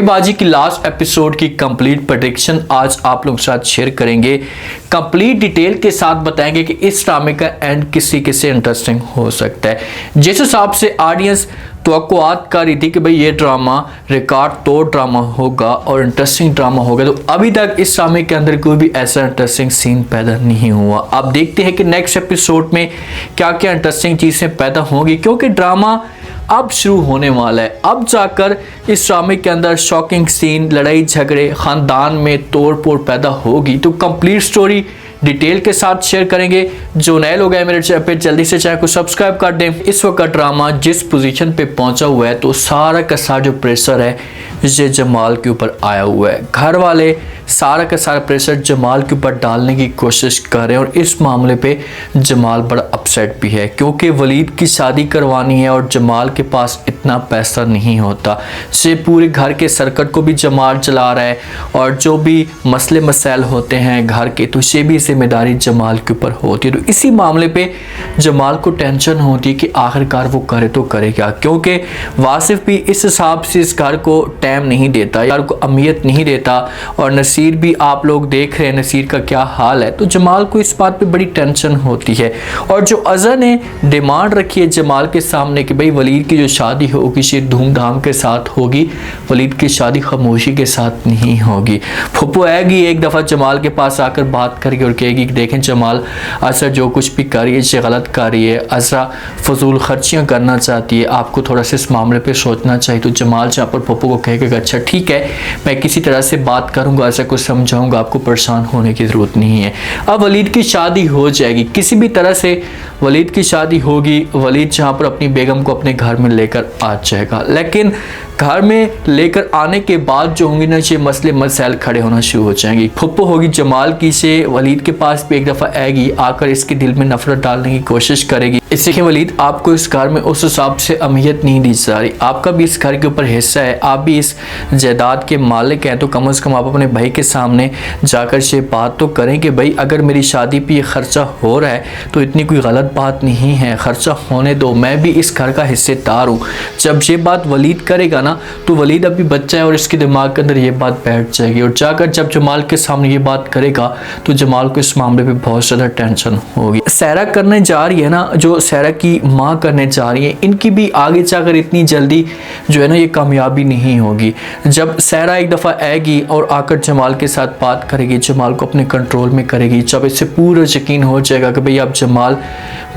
बाजी की last episode की कंप्लीट प्रेडिक्शन आज आप लोगों के साथ शेयर करेंगे। कंप्लीट डिटेल के साथ बताएंगे कि इस ड्रामे का एंड किसी किसी इंटरेस्टिंग हो सकता है। जिस हिसाब से ऑडियंस तवक्कुआत कर रही थी कि भाई ये ड्रामा रिकॉर्ड तोड़ ड्रामा होगा और इंटरेस्टिंग ड्रामा होगा, तो अभी तक इस ड्रामे के अंदर कोई भी ऐसा इंटरेस्टिंग सीन पैदा नहीं हुआ। अब देखते हैं कि नेक्स्ट एपिसोड में क्या क्या इंटरेस्टिंग चीज़ें पैदा होंगी, क्योंकि ड्रामा अब शुरू होने वाला है। अब जाकर इस ड्रामे के अंदर शॉकिंग सीन, लड़ाई झगड़े, ख़ानदान में तोड़ फोड़ पैदा होगी। तो कंप्लीट स्टोरी डिटेल के साथ शेयर करेंगे। जो नए लोग हैं मेरे चैनल पे, जल्दी से चैनल को सब्सक्राइब कर दें। इस वक्त ड्रामा जिस पोजीशन पे पहुंचा हुआ है, तो सारा का सारा जो प्रेशर है ये जमाल के ऊपर आया हुआ है। घर वाले सारा का सारा प्रेशर जमाल के ऊपर डालने की कोशिश कर रहे हैं और इस मामले पे जमाल बड़ा अपसेट भी है, क्योंकि वलीद की शादी करवानी है और जमाल के पास इतना पैसा नहीं होता। से पूरे घर के सर्कट को भी जमाल चला रहा है और जो भी मसले मसाइल होते हैं घर के, तो ये भी जिम्मेदारी जमाल के ऊपर होती है। तो इसी मामले पे जमाल को टेंशन होती है कि आखिरकार वो करे तो करे क्या, क्योंकि वासिफ भी इस हिसाब से इस घर को टाइम नहीं देता, यार को अहमियत नहीं देता, और नसीर भी आप लोग देख रहे हैं नसीर का क्या हाल है। तो जमाल को इस बात पे बड़ी टेंशन होती है। और जो अज़हर ने डिमांड रखी है जमाल के सामने कि भाई वलीद की जो शादी होगी ये धूमधाम के साथ होगी, वलीद की शादी खामोशी के साथ नहीं होगी। फुप्पो आएगी एक दफ़ा जमाल के पास आकर बात करेगी और कहेगी कि देखें जमाल, अज़हर जो कुछ भी कर रही है ये गलत कर रही है, अज़हर फजूल खर्चियाँ करना चाहती है, आपको थोड़ा सा इस मामले पर सोचना चाहिए। तो जमाल जहाँ पर पप्पू को कहेगा अच्छा ठीक है, मैं किसी तरह से बात करूँगा, अज़हर को समझाऊँगा, आपको परेशान होने की ज़रूरत नहीं है। अब वलीद की शादी हो जाएगी, किसी भी तरह से वलीद की शादी होगी। वलीद जहाँ पर अपनी बेगम को अपने घर में लेकर आ जाएगा, लेकिन घर में लेकर आने के बाद जो होंगे ना ये मसले मसाइल खड़े होना शुरू हो जाएंगे। फुप्पो होगी जमाल की से वलीद के पास भी एक दफ़ा आएगी, आकर इसके दिल में नफरत डालने की कोशिश करेगी। इससे कि वलीद आपको इस घर में उस हिसाब से अहमियत नहीं दी जा रही, आपका भी इस घर के ऊपर हिस्सा है, आप भी इस जायदाद के मालिक हैं, तो कम से कम आप अपने भाई के सामने जाकर ये बात तो करें कि भाई अगर मेरी शादी पे ये खर्चा हो रहा है तो इतनी कोई गलत बात नहीं है, खर्चा होने दो, मैं भी इस घर का हिस्सेदार हूँ। जब ये बात वलीद करेगा ना, तो वलीद अभी बच्चा है और इसके दिमाग के अंदर ये बात बैठ जाएगी, और जाकर जब जमाल के सामने ये बात करेगा तो जमाल को इस मामले पे बहुत ज़्यादा टेंशन होगी। सहरा करने जा रही है ना, जो सहरा की माँ करने जा रही है, इनकी भी आगे जाकर इतनी जल्दी जो है ना ये कामयाबी नहीं होगी। जब सहरा एक दफ़ा आएगी और आकर जमाल के साथ बात करेगी, जमाल को अपने कंट्रोल में करेगी, जब इससे पूरा यकीन हो जाएगा कि भाई अब जमाल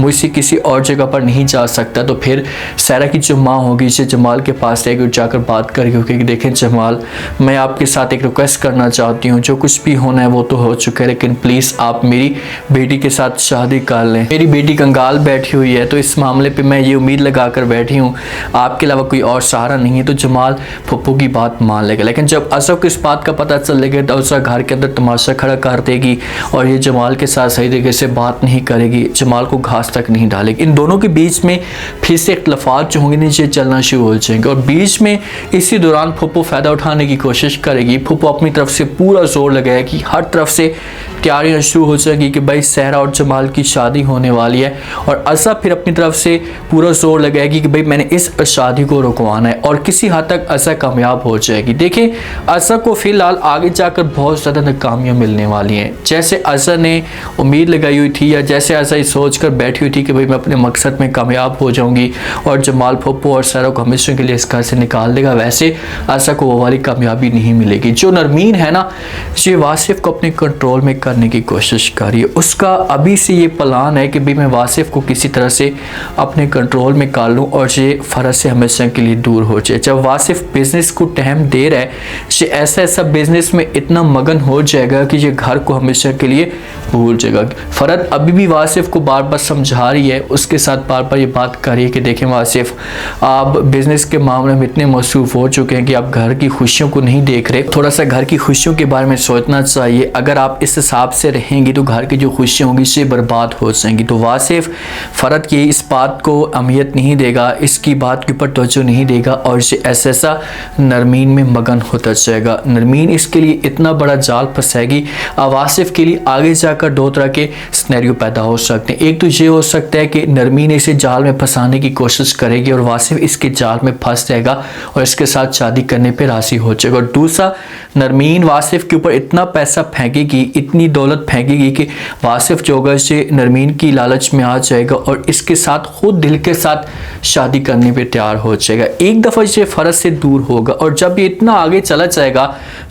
मुझसे किसी और जगह पर नहीं जा सकता, तो फिर सहरा की जो माँ होगी इसे जमाल के पास रहेगी और जाकर बात करेगी कि देखें जमाल, मैं आपके साथ एक रिक्वेस्ट करना चाहती हूँ, जो कुछ भी होना है वो तो हो चुका है, लेकिन प्लीज़ आप मेरी बेटी के साथ शादी कर लें। मेरी बेटी कंगाल बैठी हुई है, तो इस मामले पे मैं ये उम्मीद लगा कर बैठी हूँ, आपके अलावा कोई और सहारा नहीं है। तो जमाल फुप्पो की बात मान लेगा, लेकिन जब अज़हर को इस बात का पता चलेगा तो अज़हर घर के अंदर तमाशा खड़ा कर देगी और ये जमाल के साथ सही तरीके से बात नहीं करेगी, जमाल को घास तक नहीं डालेगी। इन दोनों के बीच में फिर से इख्तलाफात जो होंगे नीचे चलना शुरू हो जाएंगे, और बीच में इसी दौरान फुप्पो फ़ायदा उठाने की कोशिश करेगी। फुप्पो अपनी तरफ से पूरा जोर लगाएगी, हर तरफ से तैयारियां शुरू हो जाएगी कि भाई सहरा और जमाल की शादी होने वाली है, और अज़हर फिर अपनी तरफ से पूरा जोर लगाएगी कि भाई मैंने इस शादी को रुकवाना है, और किसी हद तक अज़हर कामयाब हो जाएगी। देखिए अज़हर को फ़िलहाल आगे जाकर बहुत ज़्यादा नाकामियाँ मिलने वाली हैं। जैसे अज़हर ने उम्मीद लगाई हुई थी, या जैसे अज़हर सोच कर बैठी हुई थी कि भाई मैं अपने मकसद में कामयाब हो जाऊँगी और जमाल फुप्पो और सहरा को हमेशा के लिए इस घर से निकाल देगा, वैसे अज़हर को वो वाली कामयाबी नहीं मिलेगी। जो नरमीन है ना, ये वासिफ को अपने कंट्रोल में करने की कोशिश कर रही है। उसका अभी से ये प्लान है कि भाई मैं वासिफ को किसी तरह से अपने कंट्रोल में कर लूँ और ये फ़र्ज से हमेशा के लिए दूर हो जाए। जब वासिफ बिज़नेस को टाइम दे रहा है, ये ऐसा ऐसा बिज़नेस में इतना मगन हो जाएगा कि ये घर को हमेशा के लिए भूल जाएगा। फ़रद अभी भी वासिफ को बार बार समझा रही है, उसके साथ बार बार ये बात कर रही है कि देखें वासिफ, आप बिज़नेस के मामले में इतने मसरूफ़ हो चुके हैं कि आप घर की खुशियों को नहीं देख रहे, थोड़ा सा घर की खुशियों के बारे में सोचना चाहिए। अगर आप इस हिसाब से रहेंगी तो घर की जो खुशियाँ होंगी इससे बर्बाद हो जाएंगी। तो वासिफ फ़रद की इस बात को अहमियत नहीं देगा, इसकी बात के ऊपर तवज्जो नहीं देगा, और इसे ऐसा नरमीन में मगन होता जाएगा। नरमीन इसके लिए इतना बड़ा जाल फंसाएगी। अब वासिफ के लिए आगे जाकर दो तरह के सिनेरियो पैदा हो सकते हैं। एक तो ये हो सकता है कि नरमीन इसे जाल में फंसाने की कोशिश करेगी और वासिफ इसके जाल में फंस जाएगा और इसके साथ शादी करने पर राजी हो जाएगा। और दूसरा, नरमीन वासिफ के ऊपर इतना पैसा फेंकेगी, इतनी दौलत फेंकेगी कि वासिफ जो होगा इसे नरमीन की लालच में आ जाएगा और इसके साथ खुद दिल के साथ शादी करने पे तैयार हो जाएगा। एक दफ़ा ये फ़र्ज से दूर होगा और जब ये इतना आगे चला जाएगा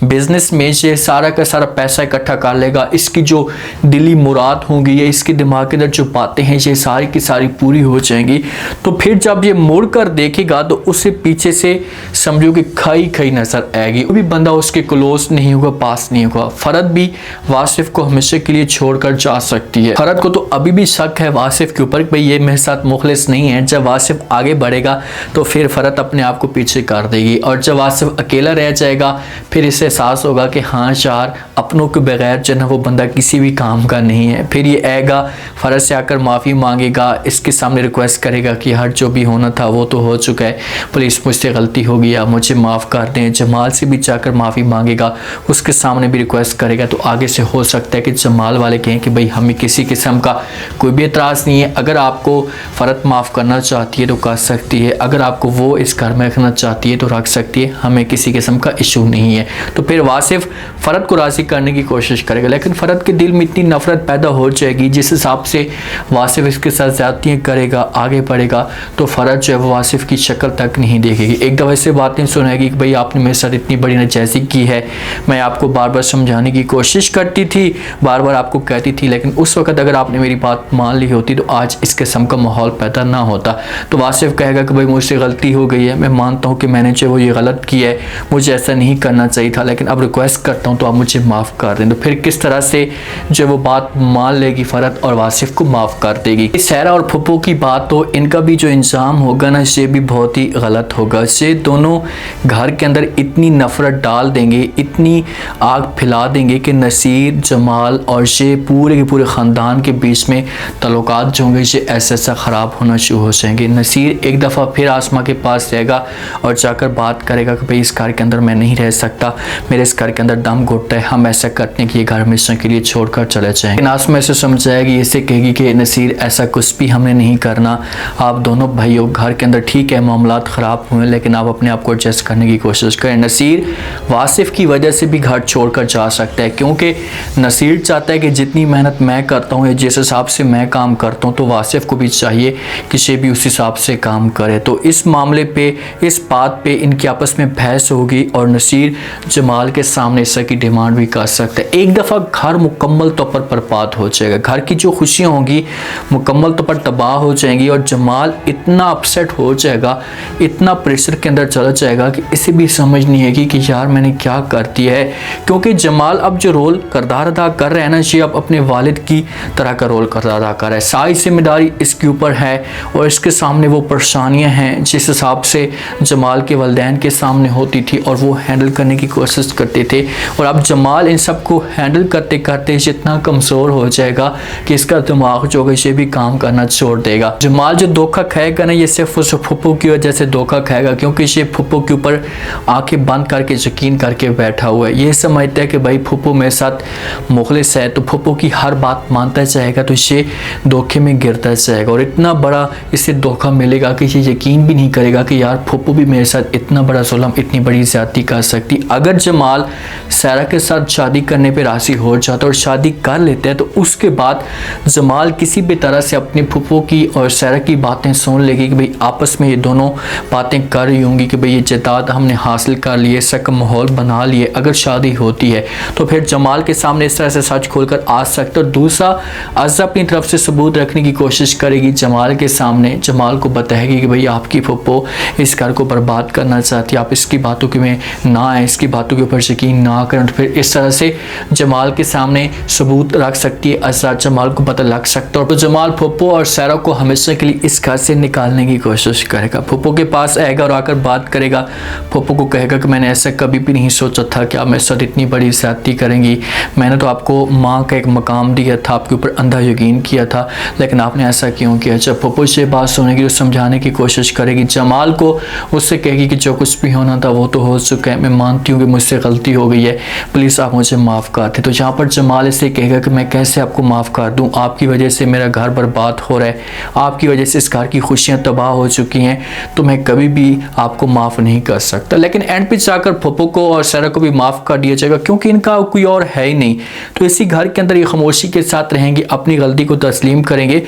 बिजनेस में, ये सारा का सारा पैसा इकट्ठा कर लेगा, इसकी जो दिली मुराद होंगी या इसके दिमाग के अंदर जो बातें हैं ये सारी की सारी पूरी हो जाएंगी। तो फिर जब ये मुड़ कर देखेगा तो उसे पीछे से समझो कि खाई खाई नजर आएगी। कोई भी बंदा उसके क्लोज नहीं होगा, पास नहीं होगा। फरद भी वासिफ को हमेशा के लिए छोड़कर जा सकती है। फरद को तो अभी भी शक है वासिफ के ऊपर, भाई ये मेरे साथ मुखलिस नहीं है। जब वासिफ आगे बढ़ेगा तो फिर फरद अपने आप को पीछे कर देगी और जब वासिफ अकेला रह जाएगा फिर इसे एहसास होगा कि हाँ यार, अपनों के बगैर जो है वो बंदा किसी भी काम का नहीं है। फिर ये आएगा, फरद से आकर माफ़ी मांगेगा, इसके सामने रिक्वेस्ट करेगा कि हर जो भी होना था वो तो हो चुका है, प्लीज़ मुझसे गलती हो गई, आप मुझे माफ़ कर दें। जमाल से भी जाकर माफ़ी मांगेगा, उसके सामने भी रिक्वेस्ट करेगा। तो आगे से हो सकता है कि जमाल वाले कहें कि भाई हमें किसी किस्म का कोई भी एतराज़ नहीं है, अगर आपको फ़रद माफ़ करना चाहती है तो कर सकती है, अगर आपको वो इस घर में रखना चाहती है तो रख सकती है, हमें किसी किस्म का इशू नहीं है। तो फिर वासिफ फ़रद को राज़ी करने की कोशिश करेगा, लेकिन फ़रद के दिल में इतनी नफ़रत पैदा हो जाएगी जिस हिसाब से वासिफ इसके साथ ज़्यादतियाँ करेगा, आगे बढ़ेगा, तो फ़रद जो है वो वासिफ की शक्ल तक नहीं देखेगी। एक दफ़ा ऐसे बातें सुनेगी कि भाई आपने मेरे साथ इतनी बड़ी नाजायज़ी की है, मैं आपको बार बार समझाने की कोशिश करती थी, बार बार आपको कहती थी, लेकिन उस वक्त अगर आपने मेरी बात मान ली होती तो आज इस किस्म का माहौल पैदा ना होता। तो वासिफ कहेगा कि भाई मुझसे गलती हो गई है, मैं मानता हूँ कि मैंने जो वो ये गलत किया है, मुझे ऐसा नहीं करना चाहिए था, लेकिन अब रिक्वेस्ट करता हूँ तो आप मुझे माफ़ कर दें। तो फिर किस तरह से जो वो बात मान लेगी फ़रद और वासिफ को माफ़ कर देगी। सहरा और फुप्पो की बात, तो इनका भी जो इंजाम होगा ना ये भी बहुत ही गलत होगा। ये दोनों घर के अंदर इतनी नफ़रत डाल देंगे, इतनी आग फैला देंगे कि नसीर, जमाल और ये पूरे के पूरे ख़ानदान के बीच में तल्लुकात जो होंगे ये ऐसा ऐसा ख़राब होना शुरू हो जाएंगे। नसीर एक दफ़ा फिर आसमा के पास जाएगा और जाकर बात करेगा कि भाई इस घर के अंदर मैं नहीं रह सकता, मेरे इस घर के अंदर दम घुटता है, हम ऐसा करते हैं कि ये घर हमेशा के लिए छोड़कर चले जाएंगे। लेकिन आसमा इसे समझाएगी, इसे कहेगी कि नसीर ऐसा कुछ भी हमने नहीं करना, आप दोनों भाइयों घर के अंदर ठीक है मामलात ख़राब हुए लेकिन आप अपने आप को एडजस्ट करने की कोशिश करें। नसीर वासिफ की वजह से भी घर छोड़कर जा सकता है, क्योंकि नसीर चाहता है कि जितनी मेहनत मैं करता हूँ या जिस हिसाब से मैं काम करता हूँ तो वासिफ को भी चाहिए कि ये भी उस हिसाब से काम करे। तो इस मामले पे, इस बात पे इनकी आपस में बहस होगी और नसीर जमाल के सामने हिस्सा की डिमांड भी कर सकता है। एक दफ़ा घर मुकम्मल तौर पर बर्बाद हो जाएगा, घर की जो खुशियाँ होंगी मुकम्मल तौर पर तबाह हो जाएंगी और जमाल इतना अपसेट हो जाएगा, इतना प्रेशर के अंदर चला जाएगा कि इसे भी समझ नहीं आएगी कि यार मैंने क्या कर दिया है। क्योंकि जमाल अब जो रोल किरदार अदा कर रहा है ना, ये अब अपने वालिद की तरह का रोल किरदार अदा कर रहा है। सारी जिम्मेदारी इसके ऊपर है और इसके सामने वो परेशानियां हैं जिस हिसाब से जमाल के वालिदैन के सामने होती थी और वो हैंडल करने की कोशिश करते थे। और अब जमाल इन सब को हैंडल करते करते इतना कमज़ोर हो जाएगा कि इसका दिमाग जो है ये भी काम करना छोड़ देगा। जमाल जो धोखा खाएगा ना, ये सिर्फ उस फुप्पो की वजह से धोखा खाएगा, क्योंकि ये फुप्पो के ऊपर आंखें बंद करके यकीन करके बैठा हुआ है। ये समझता है कि भाई फुप्पो मेरे साथ मुखलिस है, तो फुप्पो की हर बात मानता जाएगा, तो ये धोखे में गिरता जाएगा और इतना बड़ा इसे धोखा मिलेगा कि ये यकीन भी नहीं करेगा कि यार फुप्पो भी मेरे साथ इतना बड़ा जुल्म, इतनी बड़ी ज़्यादती कर सकती। अगर जमाल सहरा के साथ शादी करने पर राज़ी हो जाता और शादी कर लेता है तो उसके बाद जमाल किसी भी तरह से अपनी फुप्पो की और सहरा की बातें सुन लेगी कि भाई आपस में ये दोनों बातें कर रही होंगी कि भाई ये जायदाद हमने हासिल कर लिए, ऐसा का माहौल बना लिए, अगर शादी होती है तो फिर जमाल के सामने इस तरह से सच खोलकर आ सकते। और दूसरा, अज़ा अपनी तरफ से सबूत रखने की कोशिश करेगी जमाल के सामने, जमाल को बताएगी कि भाई आपकी फुप्पो इस घर को बर्बाद करना चाहती है, आप इसकी बातों के में ना आए, इसकी बातों के ऊपर यकीन ना करें। तो फिर इस तरह से जमाल के सामने सबूत रख सकती है अज़ा, जमाल को पता लग सकता है। तो जमाल फुप्पो और सहरा को हमेशा के लिए इस घर से निकालने की कोशिश करेगा। फुप्पो के पास आएगा और आकर बात करेगा, फुप्पो को कहेगा कि मैंने ऐसा कभी भी नहीं सोचा था कि आप मेरे साथ इतनी बड़ी ज़्यादती करेंगी, मैंने तो आपको माँ का एक मकाम दिया था, आपके ऊपर अंधा यकीन किया था, लेकिन आपने ऐसा क्यों किया। जब फुप्पो से बात सुनेगी तो समझाने की कोशिश करेगी, जमाल को उससे कहेगी कि जो कुछ कुछ भी होना था वो तो हो चुका है, मैं मानती हूँ कि मुझसे गलती हो गई है, प्लीज़ आप मुझे माफ़ कर दें। तो यहाँ पर जमाल इसे कहेगा कि मैं कैसे आपको माफ़ कर दूँ, आपकी वजह से मेरा घर बर्बाद हो रहा है, आपकी वजह से इस घर की खुशियाँ तबाह हो चुकी हैं, तो मैं कभी भी आपको माफ़ नहीं कर सकता। लेकिन एंड पे जाकर पप्पू को और सारा को भी माफ़ कर दिया जाएगा क्योंकि इनका कोई और है ही नहीं। तो इसी घर के अंदर ये खामोशी के साथ रहेंगे, अपनी गलती को तस्लीम करेंगे।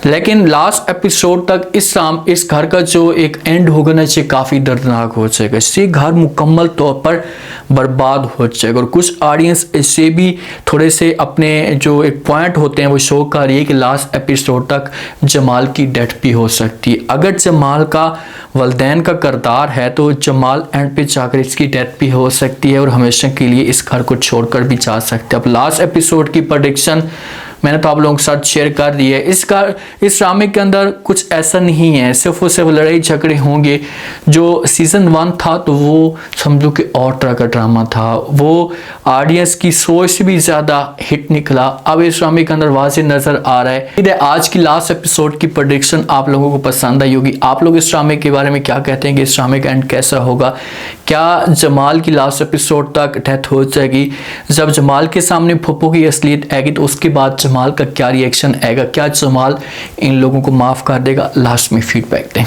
लेकिन लास्ट एपिसोड तक इस घर का जो एक एंड होगा ना, ये काफ़ी दर्दनाक हो जाएगा। इससे घर मुकम्मल तौर पर बर्बाद हो जाएगा। और कुछ ऑडियंस इससे भी थोड़े से अपने जो एक पॉइंट होते हैं वो शो कर रही है कि लास्ट एपिसोड तक जमाल की डेथ भी हो सकती है। अगर जमाल का वलदैन का किरदार है तो जमाल एंड पे जाकर इसकी डेथ भी हो सकती है और हमेशा के लिए इस घर को छोड़कर भी जा सकते हैं। अब लास्ट एपिसोड की प्रेडिक्शन मैंने तो आप लोगों के साथ शेयर कर दी है। इस ड्रामे के अंदर कुछ ऐसा नहीं है, सिर्फ और सिर्फ लड़ाई झगड़े होंगे। जो सीज़न 1 था तो वो समझो कि और तरह का ड्रामा था, वो ऑडियंस की सोच से भी ज़्यादा हिट निकला। अब इस ड्रामे के अंदर वाज़ेह नज़र आ रहा है। आज की लास्ट एपिसोड की प्रेडिक्शन आप लोगों को पसंद आई होगी। आप लोग इस ड्रामे के बारे में क्या कहते हैं कि इस ड्रामे का एंड कैसा होगा? क्या जमाल की लास्ट एपिसोड तक डेथ हो जाएगी? जब जमाल के सामने पप्पू की असलियत आएगी तो उसके बाद जमाल का क्या रिएक्शन आएगा? क्या जमाल इन लोगों को माफ़ कर देगा? लास्ट में फीडबैक दें।